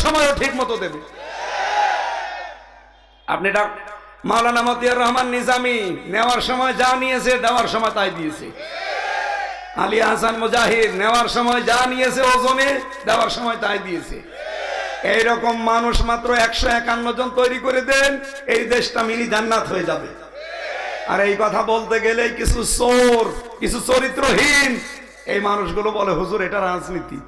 সময়ও ঠিক মতো দেবে। আপনি মাওলানা মতিয়ার রহমান নিজামী নেওয়ার সময় যা নিয়েছে, দেওয়ার সময় তাই দিয়েছে। আলী হাসান মুজাহিদ নেওয়ার সময় যা নিয়েছে ওজনে, দেওয়ার সময় তাই দিয়েছে। এইরকম মানুষ মাত্র 151 জন তৈরি করে দেন, এই দেশটা মিনি জান্নাত হয়ে যাবে। আর এই কথা বলতে গেলে কিছু চোর, কিছু চরিত্রহীন এই মানুষগুলো বলে হুজুর এটা রাজনীতি।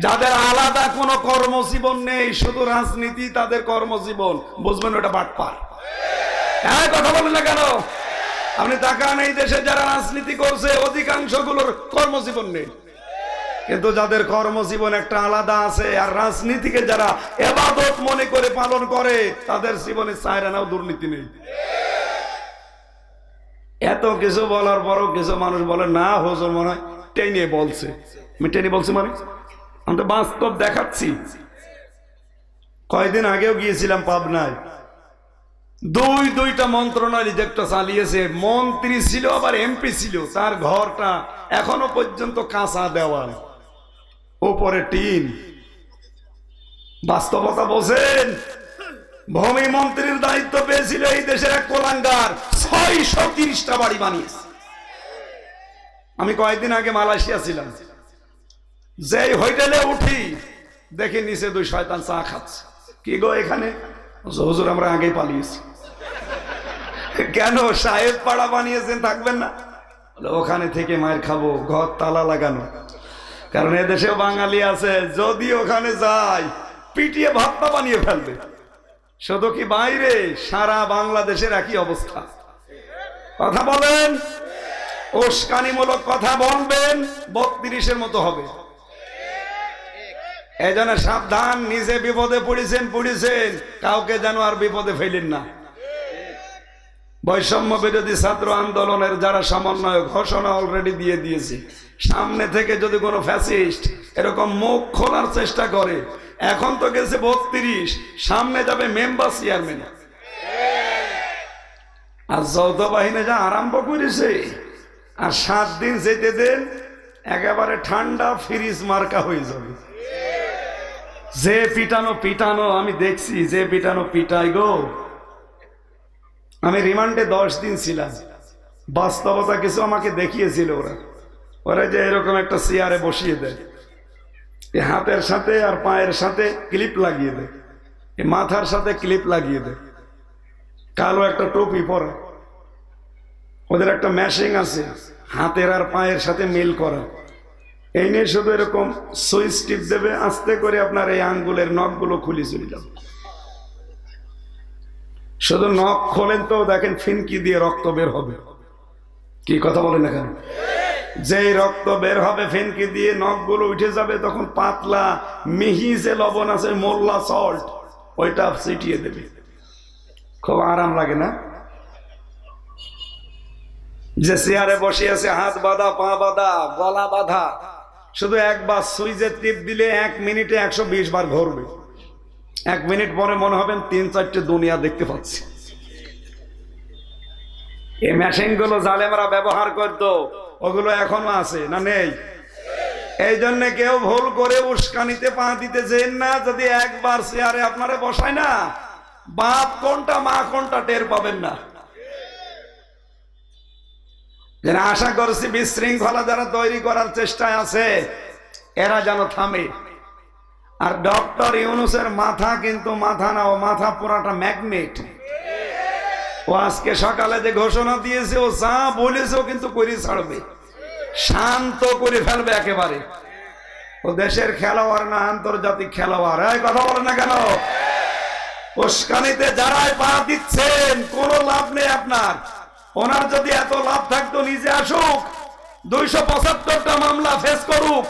যাদের আলাদা কোনো কর্মজীবন নেই, শুধু রাজনীতি তাদের কর্মজীবন, বুঝবেন ওটা বাটপার। কথা বলেন না কেন? আপনি তাকান, এই দেশে যারা রাজনীতি করছে অধিকাংশ গুলোর কর্মজীবন নেই, কিন্তু যাদের কর্মজীবন একটা আলাদা আছে, আর রাজনীতিকে যারা ইবাদত মনে করে পালন করে, তাদের জীবনে চায়রানাও দুর্নীতি নেই। এত কিছু বলার পরও কিছু মানুষ বলে না হুজুর মনে হয় টেনে বলছে। আমি টেনে বলছি মানে আমি তো বাস্তব দেখাচ্ছি। কয়েকদিন আগেও গিয়েছিলাম পাবনায়, দুইটা মন্ত্রণালয় রিজেক্ট চালিয়েছে। মন্ত্রী ছিল আবার এমপি ছিল, তার ঘরটা এখনো পর্যন্ত কাঁচা দেওয়াল, উপরে টিন। বাস্তবতা বোঝেন? ভূমি মন্ত্রীর দায়িত্ব পেয়েছিল এই দেশের এক কোলাঙ্গার, 630টা বাড়ি বানিয়েছে। আমি কয়েকদিন আগে মালয়েশিয়া ছিলাম, যেই হোটেলে উঠি দেখি নিচে 2 শয়তান চা খাচ্ছে। কি গো এখানে? হুজুর আমরা আগেই পালিয়েছি। কেন? সাহেব পাড়া বানিয়েছেন, থাকবেন না? ওখানে থেকে মায়ের খাবো, ঘর তালা লাগানো। কারণ এদেশেও বাঙালি আছে, যদি ওখানে যাই পিটিয়ে ভাতটা বানিয়ে ফেলবে। শুধু কি বাইরে, সারা বাংলাদেশের একই অবস্থা। কথা বলেন, উস্কানিমূলক কথা বলবেন, 32-এর মতো হবে। এই জন্য সাবধান, নিজে বিপদে পড়েছেন, কাউকে যেন আর বিপদে ফেলেন না। বৈষম্য বিরোধী ছাত্র আন্দোলনের যারা সমন্বয়ক, ঘোষণা অলরেডি দিয়ে দিয়েছে, সামনে থেকে যদি কোনো ফ্যাসিস্ট এরকম মুখ খোলার চেষ্টা করে, এখন তো গেছে 32, সামনে যাবে মেম্বার চেয়ারম্যান। আর যৌথ বাহিনী যা আরম্ভ করেছে, আর 7 দিন যেতে দেন একেবারে ঠান্ডা ফ্রিজ মার্কা হয়ে যাবে। যে পিটানো আমি দেখছি, যে পিটাই গো। আমি রিমান্ডে 10 দিন ছিলাম, বাস্তবতা কিছু আমাকে দেখিয়েছিল। ওরা যে এরকম একটা চেয়ারে বসিয়ে দেয়, হাতের সাথে আর পায়ের সাথে ক্লিপ লাগিয়ে দেয়, মাথার সাথে ক্লিপ লাগিয়ে দেয়, কালো একটা টুপি পরে। ওদের একটা মেশিন আছে হাতের আর পায়ের সাথে মিল করা, এই নিয়ে শুধু এরকম সুইচ টিপ দেবে, আস্তে করে আপনার এই আঙ্গুলের নখগুলো খুলে চলে যাবে। শুধু নখ খোলেন তো দেখেন ফিনকি দিয়ে রক্ত বের হবে। কি কথা বলেন না কেন? যেই রক্ত বের হবে ফিনকি দিয়ে, নখগুলো উঠে যাবে, তখন পাতলা মিহি যে লবণ আছে, মোল্লা সল্ট, ওইটা ছিটিয়ে দেবে। খুব আরাম লাগে না? যে চেয়ারে বসে আছে, হাত বাঁধা, পা বাঁধা, গলা বাঁধা, শুধু একবার সুইচের টিপ দিলে 1 মিনিটে 120 বার ঘুরবে। 1 মিনিট পরে মনে হবেন 3-4টে দুনিয়া দেখতে পাচ্ছি। এই মেশিন গুলো জালেমরা ব্যবহার করতো, ওগুলো এখনো আছে না নেই? এই জন্য কেউ ভুল করে উস্কানিতে পা দিতে যেন না। যদি একবার চেয়ারে আপনারে বসায় না, বাপ কোনটা মা কোনটা টের পাবেন না। আশা করছি বিশৃঙ্খলা যারা তৈরি করার চেষ্টায় আছে, এরা যেন থামে। আর ডক্টর ইউনূসের মাথা কিন্তু মাথা না, ও মাথা পুরাটা ম্যাগনেট। ও আজকে সকালে যে ঘোষণা দিয়েছে, ও যা বলেছে ও কিন্তু করে ছাড়বে, শান্ত করে ফেলবে একেবারে। ও দেশের খেলোয়াড় না, আন্তর্জাতিক খেলোয়াড়। এই কথা বলে না কেন? উস্কানিতে যারাই পা দিচ্ছেন কোনো লাভ নেই আপনার। ওনার যদি এত লাভ থাকতো নিজে আসুক, 275টা মামলা ফেস করুক।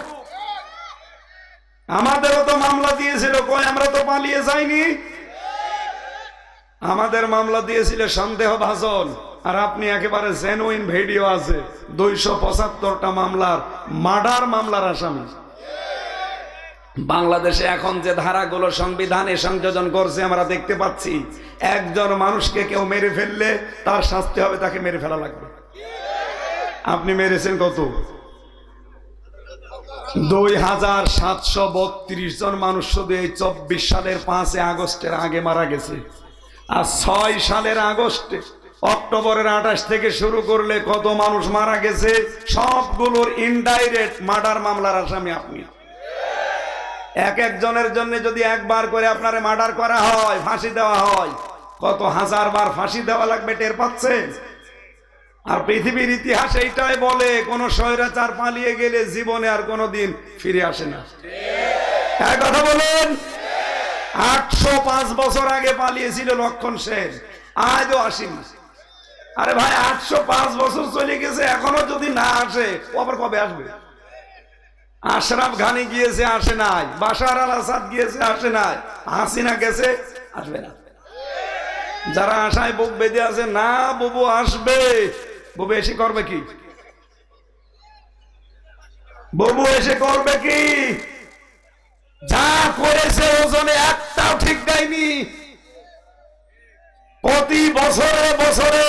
আমাদেরও তো মামলা দিয়েছিল, কই আমরা তো পালিয়ে যাইনি। আমাদের মামলা দিয়েছিল সন্দেহভাজন, আর আপনি একেবারে জেনুইন ভিডিও আছে 275টা মামলার, মার্ডার মামলার আসামি। বাংলাদেশে এখন যে ধারাগুলো সংবিধানে সংযোজন করছে আমরা দেখতে পাচ্ছি, একজন মানুষকে কেউ মেরে ফেললে তার শাস্তি হবে, তাকে মেরে ফেলা লাগবে। আপনি মেরেছেন কত? 2732 জন মানুষ শুধু এই 24 সালের 5 আগস্টের আগে মারা গেছে। আর 6 সালের আগস্টে অক্টোবরের 28 থেকে শুরু করলে কত মানুষ মারা গেছে, সবগুলোর ইনডাইরেক্ট মার্ডার মামলার আসামি আপনি। এক একজনের জন্য যদি একবার করে আপনারে মার্ডার করা হয়, ফাঁসি দেওয়া হয়, কত হাজার বার ফাঁসি দেওয়া লাগবে টের পাচ্ছেন? আর পৃথিবীর ইতিহাস এইটাই বলে, কোন স্বৈরাচার পালিয়ে গেলে জীবনে আর কোনদিন ফিরে আসে না। এক কথা বলেন, 805 বছর আগে পালিয়েছিল লক্ষণ সেন, আজও আসেনি। আরে ভাই, 805 বছর চলে গেছে, এখনো যদি না আসে ও আবার কবে আসবে? আশরাফ ঘানি গিয়েছে, আসে নাই। বাশার আল আসাদ গিয়েছে, আসে নাই। হাসিনা গেছে, আসবে না। যারা আশায় বুক বেঁধে আছে, না বুবু আসবে, বুবু এসে করবে কি? বুবু এসে করবে কি? যা করেছে ওজনে একটাও ঠিক দেয়নি। প্রতি বছরে বছরে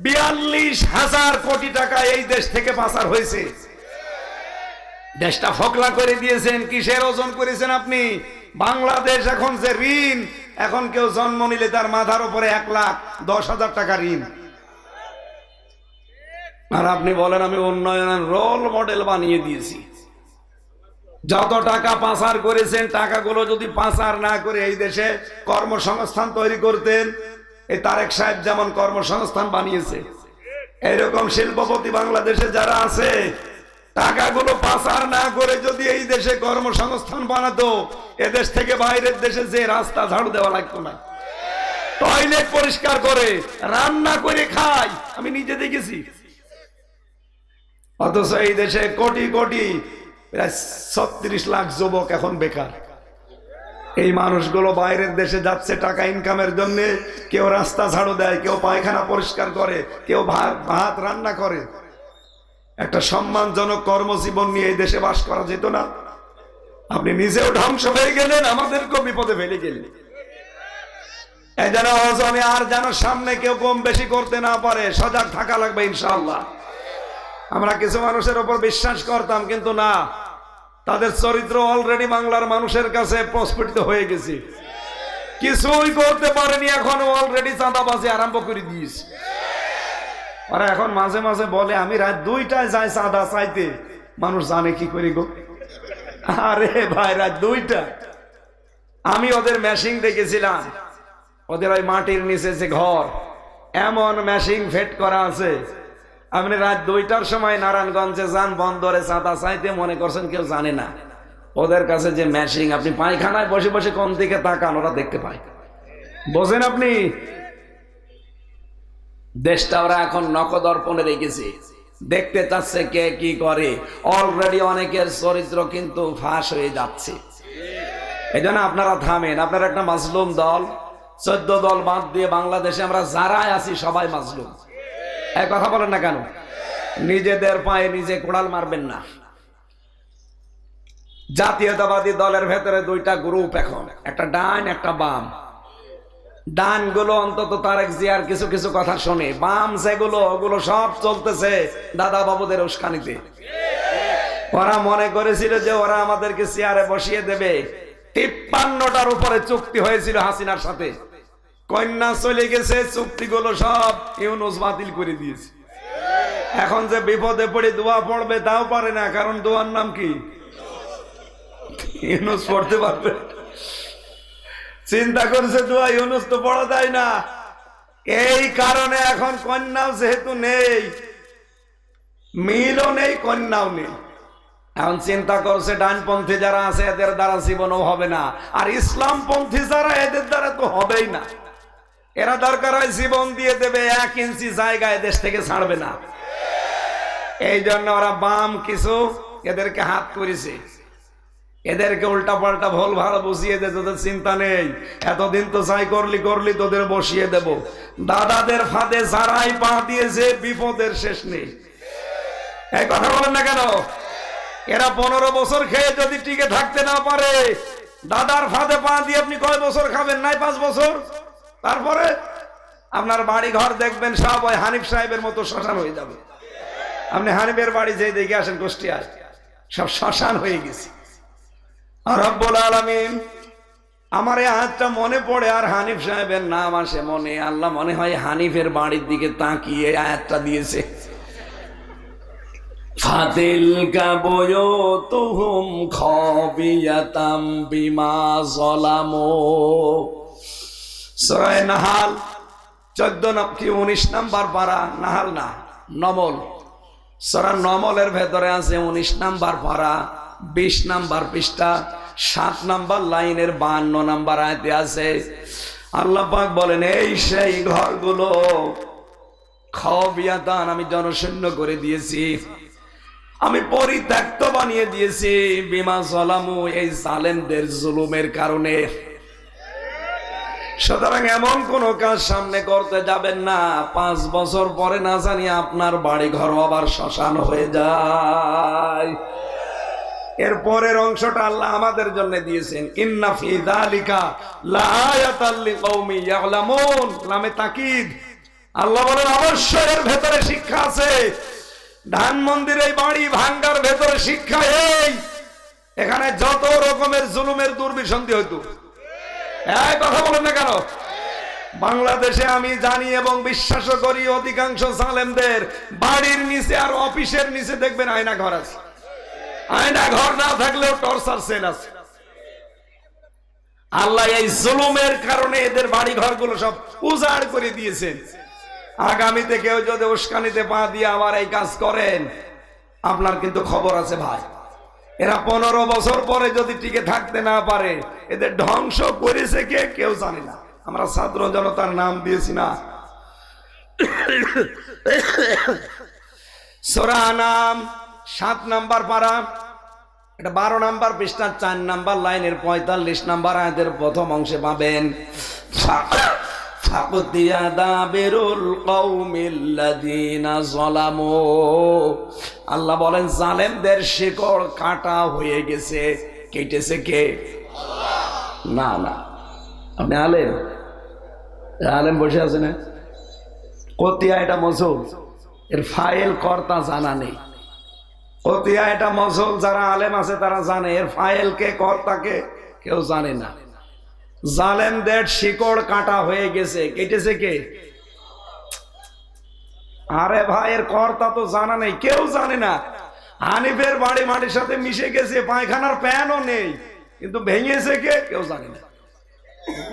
42,000 কোটি টাকা এই দেশ থেকে পাচার হয়েছে। দেশটা ফকলা করে দিয়েছেন। কিসের ওজন করেছেন আপনি? বাংলাদেশ এখন যে ঋণ, এখন কেউ জন্ম নিলে তার মাথার উপরে 1,10,000 টাকা ঋণ। আর আপনি বলেন আমি উন্নয়নের রোল মডেল বানিয়ে দিয়েছি। যত টাকা পাচার করেছেন, টাকাগুলো যদি পাচার না করে এই দেশে কর্মসংস্থান তৈরি করতেন, এই তারেক সাহেব যেমন কর্মসংস্থান বানিয়েছে, এইরকম শিল্পপতি বাংলাদেশে যারা আছে, টাকাগুলো পাচার না করে যদি এই দেশে কর্মসংস্থান বানাতো, এদেশ থেকে বাইরের দেশে যে রাস্তা ঝাড়ু দেওয়া লাগতো না, টয়লেট পরিষ্কার করে রান্না করে খায়, আমি নিজে দেখেছি। অথচ এই দেশে কোটি কোটি, প্রায় 36 লাখ যুবক এখন বেকার। এই মানুষগুলো বাইরের দেশে যাচ্ছে টাকা ইনকামের জন্য। কেউ রাস্তা ঝাড়ু দেয়, কেউ পায়খানা পরিষ্কার করে, কেউ ভাত রান্না করে। একটা সম্মানজনক কর্মজীবন নিয়ে এই দেশে বাস করা যেত না? আপনি নিজেও ধ্বংস হয়ে গেলেন, আমাদেরকেও বিপদে ফেলে গেলেন। এই যেন ওজনে আর যেন সামনে কেউ কম বেশি করতে না পারে, সজাগ থাকা লাগবে ইনশাআল্লাহ। আমরা কিছু মানুষের উপর বিশ্বাস করতাম, কিন্তু না, তাদের চরিত্র অলরেডি বাংলার মানুষের কাছে প্রস্ফুটিত হয়ে গেছে। কিছুই করতে পারেনি, এখন অলরেডি চাঁদাবাজি আরম্ভ করে দিয়েছে। ওরা এখন মাঝে মাঝে বলে আমি রাত 2টায় যাই চাঁদা চাইতে। মানুষ জানে কি করি গো? আরে ভাই, রাত 2টা। আমি ওদের মেশিন দেখেছিলাম, ওদের ওই মাটির নিচে যে ঘর, এমন মেশিন ফেট করা আছে। আপনি রাত 2টার সময় নারায়ণগঞ্জে যান বন্দরে চাঁদা চাইতে, মনে করছেন কেউ জানে না। ওদের কাছে যে মেশিন, আপনি পায়খানায় বসে বসে কোন দিকে তাকান, ওরা দেখতে পায়। বোঝেন আপনি? দেশটা ওরা এখন নখদর্পণে রেখেছে, দেখতে চাচ্ছে কে কি করে। অলরেডি অনেকের চরিত্র কিন্তু ফাঁস হয়ে যাচ্ছে। এই জন্য আপনারা থামেন। আপনারা একটা মাজলুম দল, 14 দল বাদ দিয়ে বাংলাদেশে আমরা যারাই আছি সবাই মাজলুম। এক কথা বলেন না কেন? নিজেদের পায়ে নিজে কোড়াল মারবেন না। জাতীয়তাবাদী দলের ভেতরে 2টা গ্রুপ এখন, একটা ডান একটা বাম। ডান গুলো অন্তত তারেক জিয়ার কিছু কিছু কথা শোনে, বাম যেগুলো, ওগুলো সব চলতেছে দাদা বাবুদের উস্কানিতে। ওরা মনে করেছিল যে ওরা আমাদেরকে চেয়ারে বসিয়ে দেবে। 53টার উপরে চুক্তি হয়েছিল হাসিনার সাথে, কন্যা চলে গেছে, চুক্তিগুলো সব ইউনূস বাতিল করে দিয়েছে। এখন যে বিপদে পড়ে দোয়া পড়বে তাও পারে না, কারণ দোয়ার নাম কি? ইউনূস পড়তে পারবে। চিন্তা করছে দোয়া ইউনূস তো পড়া যায় না। এই কারণে এখন কন্যাও যেহেতু নেই, মিলও নেই, কন্যাও নেই। এখন চিন্তা করছে ডানপন্থী যারা আছে এদের দ্বারা জীবনও হবে না, আর ইসলামপন্থী যারা এদের দ্বারা তো হবেই না। এরা দরকার হয় জীবন দিয়ে দেবে, 1 ইঞ্চি জায়গায় দেশ থেকে ছাড়বে না। এই জন্য ওরা বাম কিছু এদেরকে হাত করেছে, এদেরকে উল্টা পাল্টা ভুল ভালো বুঝিয়ে দে, তোদের চিন্তা নেই, এতদিন তো যাই করলি তোদের বসিয়ে দেব। দাদাদের ফাঁদে যারাই পা দিয়েছে বিপদের শেষ নেই। এই কথা বলেন না কেন? এরা 15 বছর খেয়ে যদি টিকে থাকতে না পারে, দাদার ফাঁদে পা দিয়ে আপনি কয় বছর খাবেন? নাই 5 বছর। তারপরে আপনার বাড়ি ঘর দেখবেন সব ওই হানিফ সাহেবের মতো শ্মশান হয়ে যাবে। আপনি হানিফের বাড়ি যেই দেখে আসেন কুষ্টিয়ায়, সব শ্মশান হয়ে গেছে। আর রব্বুল আলামিন, আমার এই আয়াতটা মনে পড়ে আর হানিফ সাহেবের নাম আসে মনে। আল্লাহ মনে হয় হানিফের বাড়ির দিকে তাকিয়ে আয়াতটা দিয়েছে। ফাতিলকা বুয়ুতুহুম খাবিয়াতাম বিমা যালামু। সূরা নাহাল 14 কি 19 নাম্বার পারা, নাহাল না নমল, সূরা নমলের ভেতরে আছে 19 নাম্বার পারা 20 নাম্বার পৃষ্ঠা 7 নাম্বার লাইনের 52 নাম্বার আয়াতে আছে। আল্লাহ পাক বলেন, এই সেই ঘরগুলো খাবিয়াতান, আমি জনশূন্য করে দিয়েছি, আমি পরিত্যক্ত বানিয়ে দিয়েছি, বিমা যালামু, এই জালেমদের জুলুমের কারণে। সুতরাং এমন কোন কাজ সামনে করতে যাবেন না 5 বছর পরে না জানি আপনার বাড়ি ঘর আবার শ্মশান হয়ে যায়। এর পরের অংশটা আল্লাহ আমাদের জন্য দিয়েছেন, ইন্না ফি যালিকা লাআয়াতাল লিকাউমি ইয়ালামুন, লামে তাকিদ। আল্লাহ বলেন অবশ্যই এর ভেতরে শিক্ষা আছে। ধানমন্দির এই বাড়ি ভাঙ্গার ভেতরে শিক্ষা এই, এখানে যত রকমের জুলুমের দুর্বিসন্ধি হইতো, এই কথা বলেন না কেন? বাংলাদেশে আমি জানি এবং বিশ্বাসও করি অধিকাংশ জালেমদের বাড়ির নিচে আর অফিসের নিচে দেখবেন আয়না ঘর আছে। আয়না ঘর না থাকলেও টর্চার সেল আছে। আল্লাহ এই জুলুমের কারণে এদের বাড়ি ঘরগুলো সব উজাড় করে দিয়েছেন। আগামীতে কেউ যদি উস্কানিতে পা দিয়ে আবার এই কাজ করেন, আপনার কিন্তু খবর আছে ভাই। এরা 15 বছর পরে যদি টিকে থাকতে না পারে, এদের ধ্বংস করেছে কে কেউ জানে না। আমরা ছাত্র জনতার নাম দিয়েছি না। সূরা নাম 7 নাম্বার পারা, এটা 12 নাম্বার পৃষ্ঠা 4 নাম্বার লাইনের 45 নাম্বার আয়াতের প্রথম অংশে পাবেন, ফাকুতিয়া দাবিরুল কওমিল্লাযিনা যালামু। আল্লাহ বলেন জালেমদের শিকড় কাটা হয়ে গেছে। কেটেছে কে? না না, আপনি আলেম, আলেম বসে আছে না? কতিয়া এটা মজুল, এর ফাইল কর্তা জানা নেই। কতিয়া এটা মজুল, যারা আলেম আছে তারা জানে, এর ফাইল কে কর্তা কে কেউ জানে না। জালেমদের শিকড় কাটা হয়ে গেছে। কেটেছে কে? আরে ভাই, এর কর্তা তো জানা নেই, কেউ জানে না। হানিফের বাড়ি মাটির সাথে মিশে গেছে, পায়খানার প্যানও নেই, কিন্তু ভেঙেছে কে কেউ জানে না।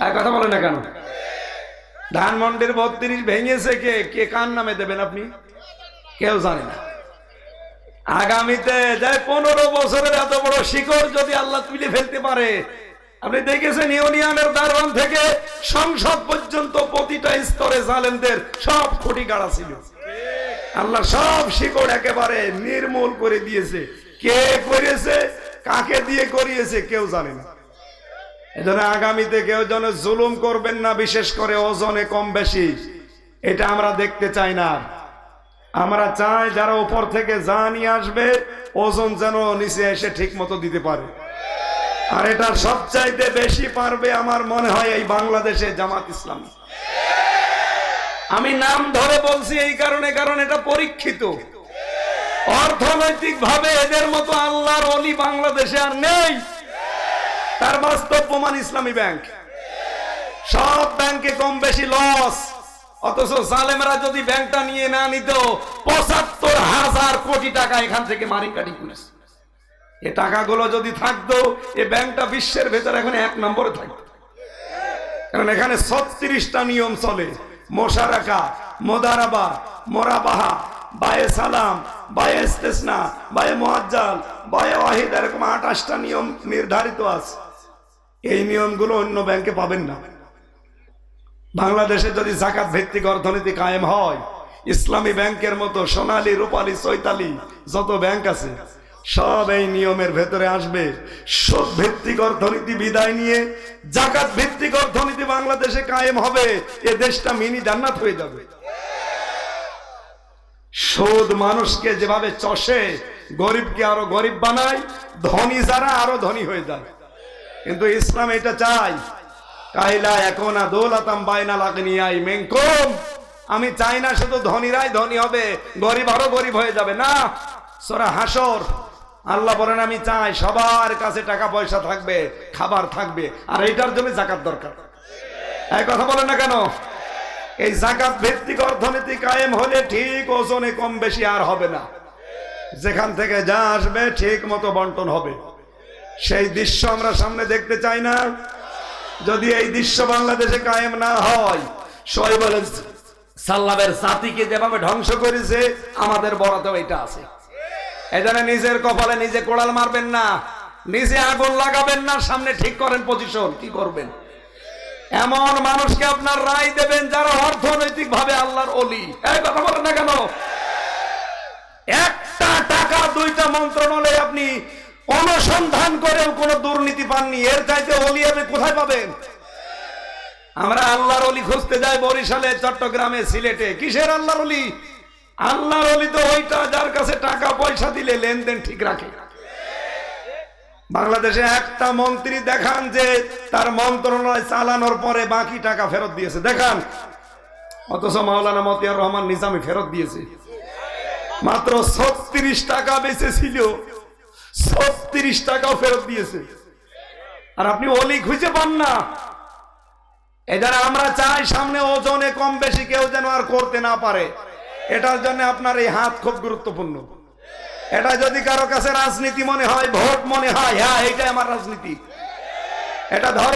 এক কথা বলে না কেন? ধানমন্ডির 32 ভেঙেছে কে? কে কার নামে দেবেন আপনি? কেউ জানে না। আগামীতে যাই 15 বছরের এত বড় শিকড় যদি আল্লাহ তুলে ফেলতে পারে, আপনি দেখেছেন ইউনিয়নের দারোয়ান থেকে সংসদ পর্যন্ত প্রতিটা স্তরে জালেমদের সব খুঁটি গাড়া ছিল। আল্লাহ সব শিকড় একেবারে নির্মূল করে দিয়েছে। কে করেছে, কাকে দিয়ে করিয়েছে কেউ জানে না। এজন্য আগামীতে কেউ যেন জুলুম করবেন না, বিশেষ করে ওজনে কম বেশি, এটা আমরা দেখতে চাই না। আমরা চাই যারা উপর থেকে যা নিয়ে আসবে ওজন যেন নিচে এসে ঠিক মতো দিতে পারে। আর এটা সবচাইতে বেশি পারবে আমার মনে হয় এই বাংলাদেশে জামাত ইসলামী। আমি নাম ধরে বলছি এই কারণে, কারণ এটা পরীক্ষিত। অর্থনৈতিক ভাবে এদের মতো আল্লাহর ওলি বাংলাদেশে আর নেই। তার বাস্তব প্রমাণ ইসলামী ব্যাংক। সব ব্যাংকে কম বেশি লস, অথচ জালেমরা যদি ব্যাংকটা নিয়ে না নিত ৭৫,০০০ কোটি টাকা এখান থেকে মারিকাটি করেছে। এ টাকাগুলো যদি থাকতো, এই ব্যাংকটা বিশ্বের ভেতরে এখন 1 নম্বরে থাকতো। কারণ এখানে 36টা নিয়ম চলে, মোশারাকা, মোদারাবা, মোরাবাহা, বায়ে সালাম, বায়ে ইস্তেসনা, বায়ে মুআজ্জাল, বায়ে ওয়াহিদ, এরকম 28টা নিয়ম নির্ধারিত আছে। এই নিয়মগুলো অন্য ব্যাংকে পাবেন না। বাংলাদেশে যদি যাকাত ভিত্তিক অর্থনীতি কায়েম হয়, ইসলামী ব্যাংকের মতো সোনালী, রূপালী, চৈতালি যত ব্যাংক আছে সব এই নিয়মের ভেতরে আসবে। সুদ ভিত্তিক অর্থনীতি বিদায় নিয়ে যাকাত ভিত্তিক অর্থনীতি বাংলাদেশে কায়েম হবে। এ দেশটা মিনি জান্নাত হয়ে যাবে। সুদ মানুষকে যেভাবে চষে, গরিবকে আরো গরিব বানায়, ধনী যারা আরো ধনী হয়ে যায়। কিন্তু ইসলাম এটা চাই, কাইলা এখন দৌলাতাম বাইনাল আগনিয়াই মিনকুম, আমি চাই না শুধু ধনীরাই ধনী হবে, গরিব আরো গরিব হয়ে যাবে না। সূরা হাসর আল্লাহ বলেন আমি চাই সবার কাছে টাকা পয়সা থাকবে, খাবার থাকবে, আর এইটার জন্য যাকাত দরকার। এই কথা বলেন না কেন? এই যাকাত ভিত্তিক অর্থনীতি কায়েম হলে ঠিক ওজনে কম বেশি আর হবে না, যেখান থেকে যা আসবে ঠিক মতো বন্টন হবে। সেই দৃশ্য আমরা সামনে দেখতে চাই না? যদি এই দৃশ্য বাংলাদেশে কায়েম না হয়, শোয়েব সাল্লামের জাতিকে যেভাবে ধ্বংস করেছে আমাদের বরাতেও এটা আছে। এজন্য নিজের কপালে নিজে কোড়াল মারবেন না, নিজে আগুন লাগাবেন না, সামনে ঠিক করেন পজিশন, কি করবেন। এমন মানুষকে আপনার রায় দেবেন যারা অর্থনৈতিক ভাবে আল্লাহর ওলি। এই কথা বলেন না কেন? একটা টাকা দুইটা মন্ত্রণালয়ে আপনি অনুসন্ধান করেও কোনো দুর্নীতি পাননি, এর চাইতে ওলি আপনি কোথায় পাবেন? আমরা আল্লাহর ওলি খুঁজতে যাই বরিশালে, চট্টগ্রামে, সিলেটে। কিসের আল্লাহর ওলি? আল্লাহর ওলি তো ওইটা যার কাছে টাকা পয়সা দিলে লেনদেন ঠিক রাখে। বাংলাদেশে একটা মন্ত্রী দেখান যে তার মন্ত্রণালয় চালানোর পরে বাকি টাকা ফেরত দিয়েছে, দেখান। অথচ মাওলানা মতিয়ার রহমান নিজামী ফেরত দিয়েছে। মাত্র 36 টাকা বেঁচে ছিল, 36 টাকাও ফেরত দিয়েছে। আর আপনি ওলি খুঁজে পান না। এজন্য আমরা চাই সামনে ওজনে কম বেশি কেউ যেন আর করতে না পারে। এটার জন্য আপনার এই হাত খুব গুরুত্বপূর্ণ। এটা যদি কারো কাছে রাজনীতি মনে হয়, ভোট মনে হয়, হ্যাঁ এইটাই আমার রাজনীতি, এটা ধর্ম